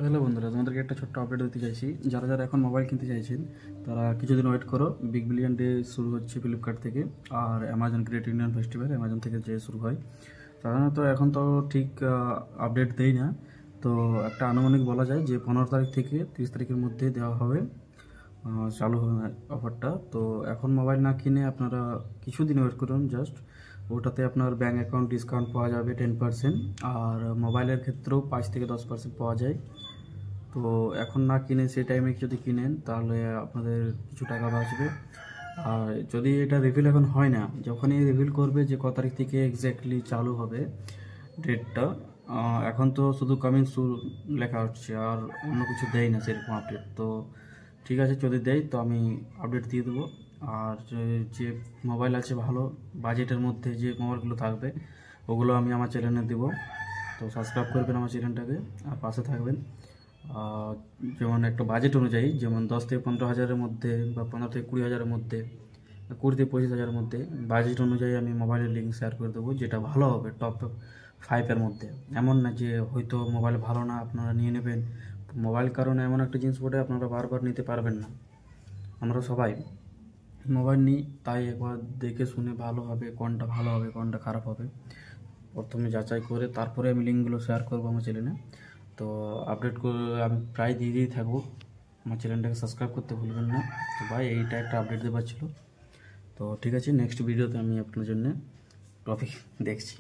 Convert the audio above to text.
Hello বন্ধুরা, তোমাদেরকে একটা ছোট্ট আপডেট দিতে চাইছি। যারা যারা এখন মোবাইল কিনতে চাইছেন তারা কিছুদিন ওয়েট করো। বিগ বিলিয়ন ডে শুরু হচ্ছে ফ্লিপকার্ট থেকে, আর Amazon great Indian festival Amazon থেকে যে শুরু হয়। সাধারণত এখন তো ঠিক আপডেট দেই না, তো একটা আনুমানিক বলা যায় যে 15 তারিখ থেকে 30 তারিখের মধ্যে দেওয়া হবে, চালু হবে অফারটা। তো এখন মোবাইল না কিনে আপনারা কিছুদিন ওয়েট করুন জাস্ট। ওটাতে আপনার ব্যাঙ্ক অ্যাকাউন্ট ডিসকাউন্ট পাওয়া যাবে 10%, আর মোবাইলের ক্ষেত্রেও 5 থেকে 10% পাওয়া যায়। তো এখন না কিনে সেই টাইমে যদি কিনেন তাহলে আপনাদের কিছু টাকা বাঁচবে। আর যদি এটা রিভিল এখন হয় না, যখনই রিভিল করবে যে ক তারিখ থেকে এক্স্যাক্টলি চালু হবে ডেটটা, এখন তো শুধু কামিং সুন লেখা হচ্ছে, আর অন্য কিছু দেয় না সেরকম আপডেট। তো ঠিক আছে, যদি দেয় তো আমি আপডেট দিয়ে দেবো। আর যে মোবাইল আছে ভালো বাজেটের মধ্যে যে মোবাইলগুলো থাকবে ওগুলো আমি আমার চ্যানেলে দেবো। তো সাবস্ক্রাইব করবেন আমার চ্যানেলটাকে আর পাশে থাকবেন। যেমন একটা বাজেট অনুযায়ী, যেমন 10 থেকে 15 হাজারের মধ্যে বা 15 থেকে 20 হাজারের মধ্যে, 20 থেকে 25 হাজারের মধ্যে বাজেট অনুযায়ী আমি মোবাইলের লিঙ্ক শেয়ার করে দেবো, যেটা ভালো হবে টপ 5-এর মধ্যে। এমন না যে হয়তো মোবাইল ভালো না আপনারা নিয়ে নেবেন। মোবাইল কারণ এমন একটা জিনিস বটে, আপনারা বারবার নিতে পারবেন না। আমরা সবাই মোবাইল নিই, তাই একবার দেখে শুনে ভালোভাবে কোনটা ভালো হবে কোনটা খারাপ হবে প্রথমে যাচাই করে তারপরে আমি লিঙ্কগুলো শেয়ার করবো আমার চ্যানেলে। তো আপডেট করে আমি প্রায় দিয়ে থাকবো। আমার চ্যানেলটাকে সাবস্ক্রাইব করতে ভুলবেন না। তো ভাই, এইটা একটা আপডেট দেওয়ার ছিল। তো ঠিক আছে, নেক্সট ভিডিওতে আমি আপনার জন্য টপিক দেখছি।